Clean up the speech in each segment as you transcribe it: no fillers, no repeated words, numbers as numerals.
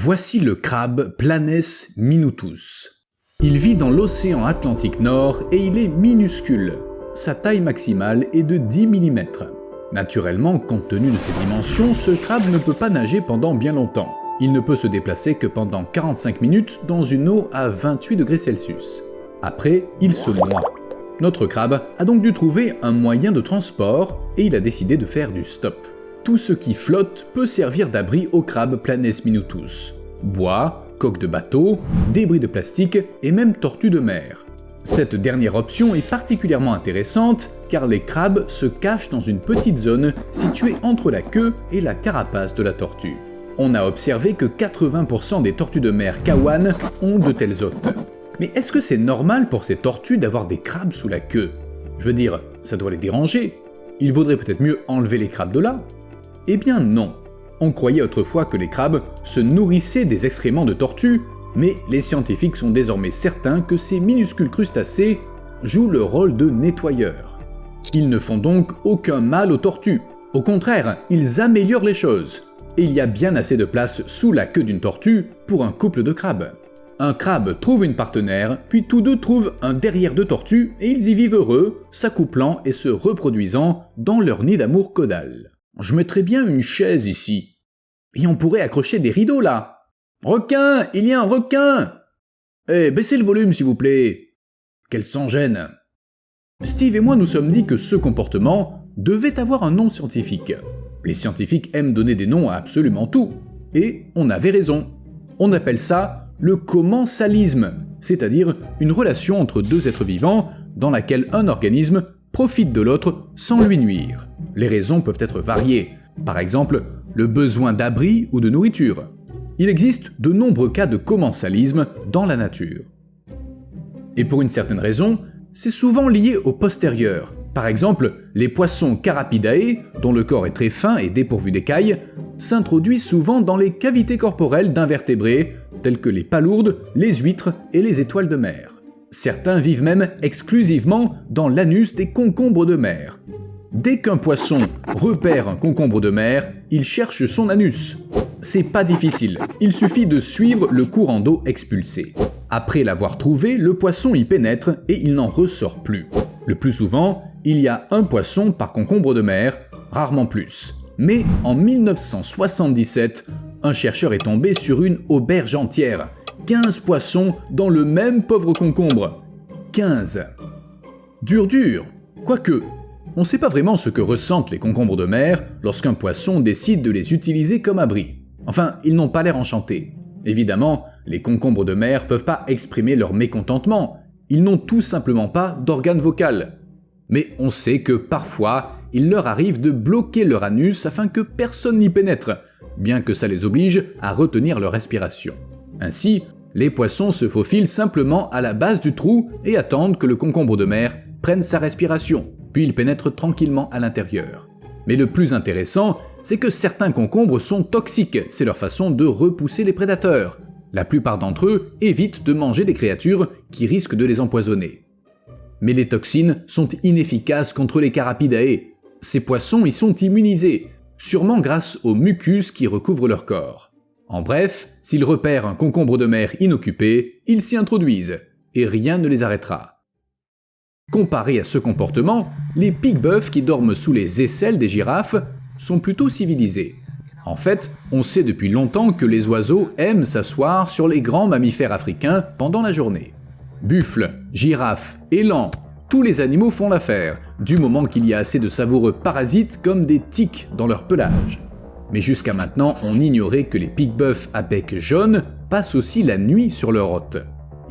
Voici le crabe Planes minutus. Il vit dans l'océan Atlantique Nord et il est minuscule. Sa taille maximale est de 10 mm. Naturellement, compte tenu de ses dimensions, ce crabe ne peut pas nager pendant bien longtemps. Il ne peut se déplacer que pendant 45 minutes dans une eau à 28 degrés Celsius. Après, il se noie. Notre crabe a donc dû trouver un moyen de transport et il a décidé de faire du stop. Tout ce qui flotte peut servir d'abri au crabe Planes minutus. Bois, coques de bateau, débris de plastique et même tortues de mer. Cette dernière option est particulièrement intéressante car les crabes se cachent dans une petite zone située entre la queue et la carapace de la tortue. On a observé que 80% des tortues de mer kawan ont de tels hôtes. Mais est-ce que c'est normal pour ces tortues d'avoir des crabes sous la queue? Je veux dire, ça doit les déranger. Il vaudrait peut-être mieux enlever les crabes de là? Eh bien non. On croyait autrefois que les crabes se nourrissaient des excréments de tortues, mais les scientifiques sont désormais certains que ces minuscules crustacés jouent le rôle de nettoyeurs. Ils ne font donc aucun mal aux tortues. Au contraire, ils améliorent les choses. Et il y a bien assez de place sous la queue d'une tortue pour un couple de crabes. Un crabe trouve une partenaire, puis tous deux trouvent un derrière de tortue et ils y vivent heureux, s'accouplant et se reproduisant dans leur nid d'amour caudal. Je mettrais bien une chaise ici. Et on pourrait accrocher des rideaux là. Requin, il y a un requin! Eh, baissez le volume s'il vous plaît. Qu'elle s'en gêne. Steve et moi nous sommes dit que ce comportement devait avoir un nom scientifique. Les scientifiques aiment donner des noms à absolument tout. Et on avait raison. On appelle ça le commensalisme, c'est-à-dire une relation entre deux êtres vivants dans laquelle un organisme profite de l'autre sans lui nuire. Les raisons peuvent être variées, par exemple le besoin d'abri ou de nourriture. Il existe de nombreux cas de commensalisme dans la nature. Et pour une certaine raison, c'est souvent lié au postérieur. Par exemple, les poissons Carapidae, dont le corps est très fin et dépourvu d'écailles, s'introduisent souvent dans les cavités corporelles d'invertébrés tels que les palourdes, les huîtres et les étoiles de mer. Certains vivent même exclusivement dans l'anus des concombres de mer. Dès qu'un poisson repère un concombre de mer, il cherche son anus. C'est pas difficile, il suffit de suivre le courant d'eau expulsé. Après l'avoir trouvé, le poisson y pénètre et il n'en ressort plus. Le plus souvent, il y a un poisson par concombre de mer, rarement plus. Mais en 1977, un chercheur est tombé sur une auberge entière. 15 poissons dans le même pauvre concombre. 15. Dur. Quoique, on ne sait pas vraiment ce que ressentent les concombres de mer lorsqu'un poisson décide de les utiliser comme abri. Enfin, ils n'ont pas l'air enchantés. Évidemment, les concombres de mer peuvent pas exprimer leur mécontentement. Ils n'ont tout simplement pas d'organe vocal. Mais on sait que parfois, il leur arrive de bloquer leur anus afin que personne n'y pénètre, bien que ça les oblige à retenir leur respiration. Ainsi, les poissons se faufilent simplement à la base du trou et attendent que le concombre de mer prenne sa respiration, puis ils pénètrent tranquillement à l'intérieur. Mais le plus intéressant, c'est que certains concombres sont toxiques, c'est leur façon de repousser les prédateurs. La plupart d'entre eux évitent de manger des créatures qui risquent de les empoisonner. Mais les toxines sont inefficaces contre les Carapidae. Ces poissons y sont immunisés, sûrement grâce au mucus qui recouvre leur corps. En bref, s'ils repèrent un concombre de mer inoccupé, ils s'y introduisent, et rien ne les arrêtera. Comparé à ce comportement, les pique-bœufs qui dorment sous les aisselles des girafes sont plutôt civilisés. En fait, on sait depuis longtemps que les oiseaux aiment s'asseoir sur les grands mammifères africains pendant la journée. Buffles, girafes, élans, tous les animaux font l'affaire, du moment qu'il y a assez de savoureux parasites comme des tiques dans leur pelage. Mais jusqu'à maintenant, on ignorait que les pique-bœufs à bec jaune passent aussi la nuit sur leur hôte.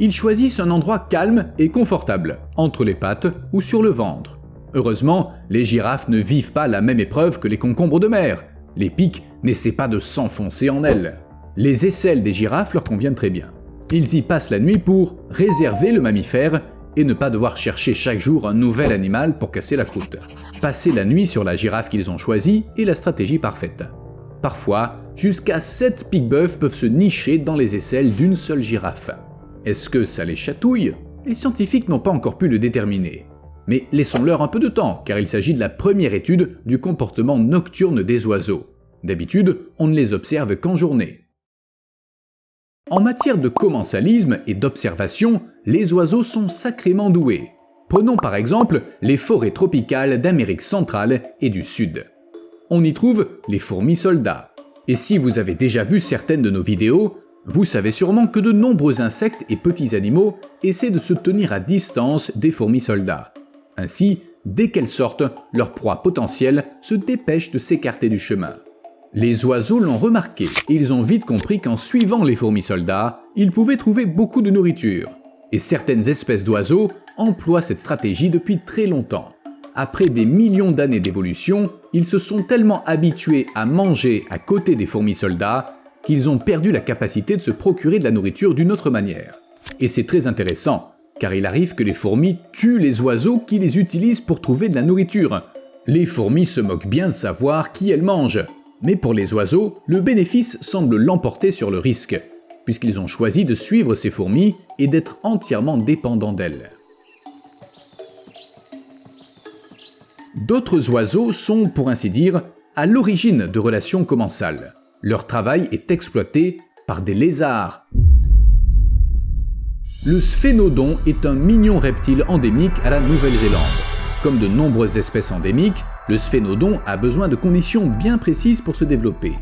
Ils choisissent un endroit calme et confortable, entre les pattes ou sur le ventre. Heureusement, les girafes ne vivent pas la même épreuve que les concombres de mer. Les pics n'essaient pas de s'enfoncer en elles. Les aisselles des girafes leur conviennent très bien. Ils y passent la nuit pour réserver le mammifère et ne pas devoir chercher chaque jour un nouvel animal pour casser la croûte. Passer la nuit sur la girafe qu'ils ont choisie est la stratégie parfaite. Parfois, jusqu'à 7 pique-bœufs peuvent se nicher dans les aisselles d'une seule girafe. Est-ce que ça les chatouille? Les scientifiques n'ont pas encore pu le déterminer. Mais laissons-leur un peu de temps, car il s'agit de la première étude du comportement nocturne des oiseaux. D'habitude, on ne les observe qu'en journée. En matière de commensalisme et d'observation, les oiseaux sont sacrément doués. Prenons par exemple les forêts tropicales d'Amérique centrale et du Sud. On y trouve les fourmis soldats. Et si vous avez déjà vu certaines de nos vidéos, vous savez sûrement que de nombreux insectes et petits animaux essaient de se tenir à distance des fourmis soldats. Ainsi, dès qu'elles sortent, leur proie potentielle se dépêche de s'écarter du chemin. Les oiseaux l'ont remarqué et ils ont vite compris qu'en suivant les fourmis soldats, ils pouvaient trouver beaucoup de nourriture. Et certaines espèces d'oiseaux emploient cette stratégie depuis très longtemps. Après des millions d'années d'évolution, ils se sont tellement habitués à manger à côté des fourmis soldats qu'ils ont perdu la capacité de se procurer de la nourriture d'une autre manière. Et c'est très intéressant, car il arrive que les fourmis tuent les oiseaux qui les utilisent pour trouver de la nourriture. Les fourmis se moquent bien de savoir qui elles mangent. Mais pour les oiseaux, le bénéfice semble l'emporter sur le risque, puisqu'ils ont choisi de suivre ces fourmis et d'être entièrement dépendants d'elles. D'autres oiseaux sont, pour ainsi dire, à l'origine de relations commensales. Leur travail est exploité par des lézards. Le sphénodon est un mignon reptile endémique à la Nouvelle-Zélande. Comme de nombreuses espèces endémiques, le sphénodon a besoin de conditions bien précises pour se développer.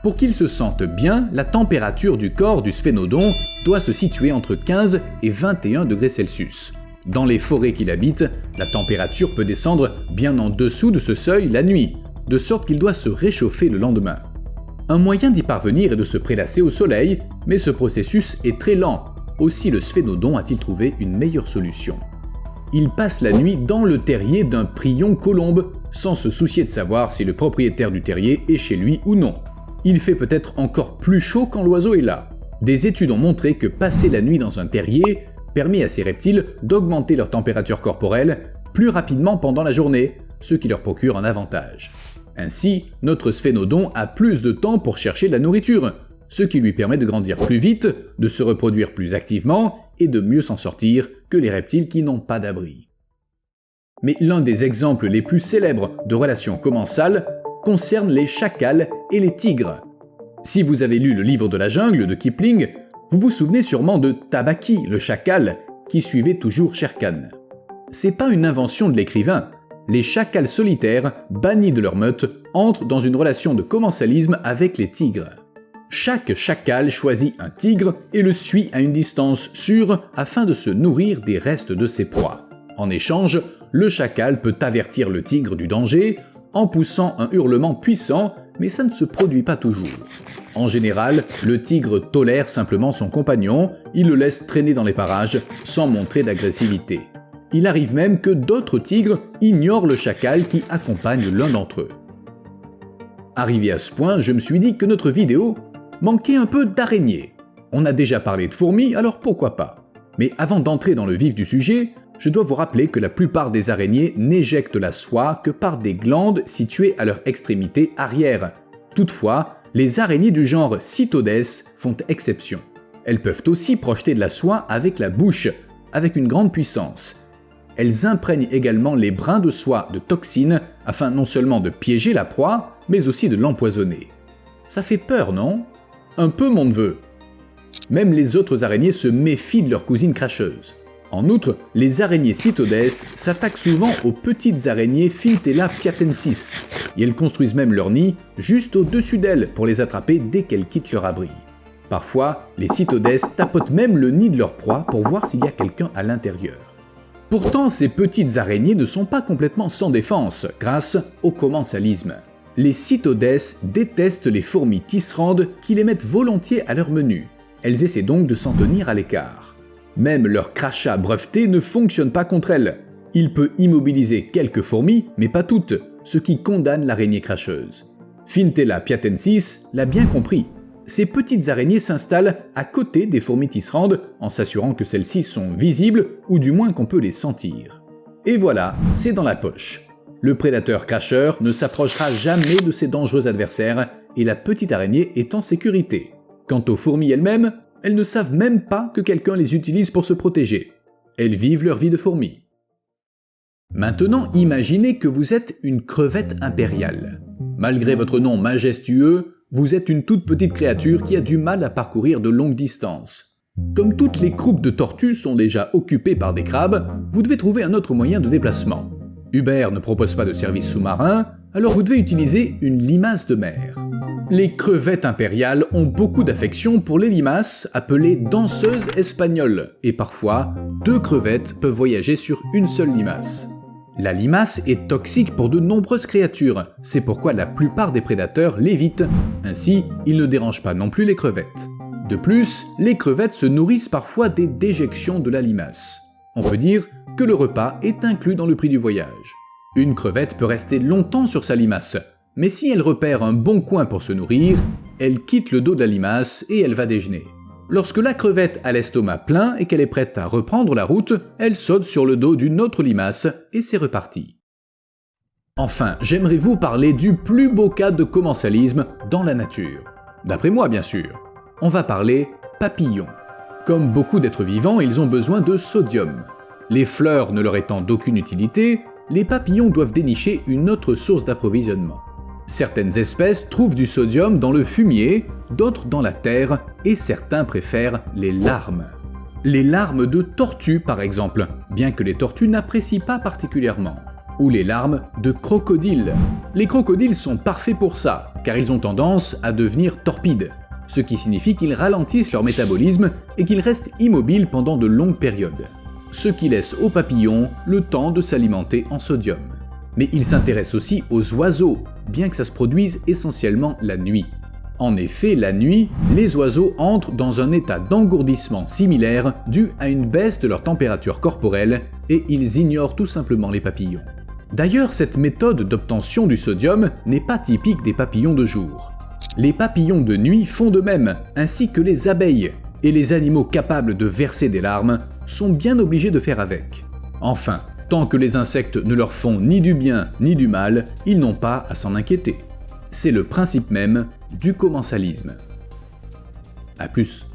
Pour qu'il se sente bien, la température du corps du sphénodon doit se situer entre 15 et 21 degrés Celsius. Dans les forêts qu'il habite, la température peut descendre bien en dessous de ce seuil la nuit, de sorte qu'il doit se réchauffer le lendemain. Un moyen d'y parvenir est de se prélasser au soleil, mais ce processus est très lent. Aussi le sphénodon a-t-il trouvé une meilleure solution. Il passe la nuit dans le terrier d'un prion colombe, sans se soucier de savoir si le propriétaire du terrier est chez lui ou non. Il fait peut-être encore plus chaud quand l'oiseau est là. Des études ont montré que passer la nuit dans un terrier permet à ces reptiles d'augmenter leur température corporelle plus rapidement pendant la journée, ce qui leur procure un avantage. Ainsi, notre sphénodon a plus de temps pour chercher de la nourriture, ce qui lui permet de grandir plus vite, de se reproduire plus activement et de mieux s'en sortir que les reptiles qui n'ont pas d'abri. Mais l'un des exemples les plus célèbres de relations commensales concerne les chacals et les tigres. Si vous avez lu le livre de la jungle de Kipling, vous vous souvenez sûrement de Tabaqui, le chacal, qui suivait toujours Shere Khan. C'est pas une invention de l'écrivain. Les chacals solitaires, bannis de leur meute, entrent dans une relation de commensalisme avec les tigres. Chaque chacal choisit un tigre et le suit à une distance sûre afin de se nourrir des restes de ses proies. En échange, le chacal peut avertir le tigre du danger en poussant un hurlement puissant, mais ça ne se produit pas toujours. En général, le tigre tolère simplement son compagnon, il le laisse traîner dans les parages sans montrer d'agressivité. Il arrive même que d'autres tigres ignorent le chacal qui accompagne l'un d'entre eux. Arrivé à ce point, je me suis dit que notre vidéo manquait un peu d'araignées. On a déjà parlé de fourmis, alors pourquoi pas? Mais avant d'entrer dans le vif du sujet, je dois vous rappeler que la plupart des araignées n'éjectent la soie que par des glandes situées à leur extrémité arrière. Toutefois, les araignées du genre Cytodes font exception. Elles peuvent aussi projeter de la soie avec la bouche, avec une grande puissance. Elles imprègnent également les brins de soie de toxines afin non seulement de piéger la proie, mais aussi de l'empoisonner. Ça fait peur, non? Un peu, mon neveu. Même les autres araignées se méfient de leurs cousines cracheuses. En outre, les araignées Cytodes s'attaquent souvent aux petites araignées Phintella piatensis, et elles construisent même leur nid juste au-dessus d'elles pour les attraper dès qu'elles quittent leur abri. Parfois, les Cytodes tapotent même le nid de leur proie pour voir s'il y a quelqu'un à l'intérieur. Pourtant, ces petites araignées ne sont pas complètement sans défense grâce au commensalisme. Les Cytodes détestent les fourmis tisserandes qui les mettent volontiers à leur menu. Elles essaient donc de s'en tenir à l'écart. Même leur crachat breveté ne fonctionne pas contre elles. Il peut immobiliser quelques fourmis, mais pas toutes, ce qui condamne l'araignée cracheuse. Phintella piatensis l'a bien compris. Ces petites araignées s'installent à côté des fourmis tisserandes en s'assurant que celles-ci sont visibles ou du moins qu'on peut les sentir. Et voilà, c'est dans la poche. Le prédateur cracheur ne s'approchera jamais de ses dangereux adversaires et la petite araignée est en sécurité. Quant aux fourmis elles-mêmes, elles ne savent même pas que quelqu'un les utilise pour se protéger. Elles vivent leur vie de fourmis. Maintenant, imaginez que vous êtes une crevette impériale. Malgré votre nom majestueux, Vous êtes une toute petite créature qui a du mal à parcourir de longues distances. Comme toutes les croupes de tortues sont déjà occupées par des crabes, vous devez trouver un autre moyen de déplacement. Uber ne propose pas de service sous-marin, alors vous devez utiliser une limace de mer. Les crevettes impériales ont beaucoup d'affection pour les limaces, appelées danseuses espagnoles, et parfois, 2 crevettes peuvent voyager sur une seule limace. La limace est toxique pour de nombreuses créatures, c'est pourquoi la plupart des prédateurs l'évitent, ainsi ils ne dérangent pas non plus les crevettes. De plus, les crevettes se nourrissent parfois des déjections de la limace. On peut dire que le repas est inclus dans le prix du voyage. Une crevette peut rester longtemps sur sa limace, mais si elle repère un bon coin pour se nourrir, elle quitte le dos de la limace et elle va déjeuner. Lorsque la crevette a l'estomac plein et qu'elle est prête à reprendre la route, elle saute sur le dos d'une autre limace et c'est reparti. Enfin, j'aimerais vous parler du plus beau cas de commensalisme dans la nature. D'après moi, bien sûr. On va parler papillons. Comme beaucoup d'êtres vivants, ils ont besoin de sodium. Les fleurs ne leur étant d'aucune utilité, les papillons doivent dénicher une autre source d'approvisionnement. Certaines espèces trouvent du sodium dans le fumier, d'autres dans la terre, et certains préfèrent les larmes. Les larmes de tortues par exemple, bien que les tortues n'apprécient pas particulièrement. Ou les larmes de crocodiles. Les crocodiles sont parfaits pour ça, car ils ont tendance à devenir torpides, ce qui signifie qu'ils ralentissent leur métabolisme et qu'ils restent immobiles pendant de longues périodes. Ce qui laisse aux papillons le temps de s'alimenter en sodium. Mais ils s'intéressent aussi aux oiseaux, bien que ça se produise essentiellement la nuit. En effet, la nuit, les oiseaux entrent dans un état d'engourdissement similaire dû à une baisse de leur température corporelle et ils ignorent tout simplement les papillons. D'ailleurs, cette méthode d'obtention du sodium n'est pas typique des papillons de jour. Les papillons de nuit font de même, ainsi que les abeilles, et les animaux capables de verser des larmes sont bien obligés de faire avec. Enfin, tant que les insectes ne leur font ni du bien ni du mal, ils n'ont pas à s'en inquiéter. C'est le principe même du commensalisme. A plus.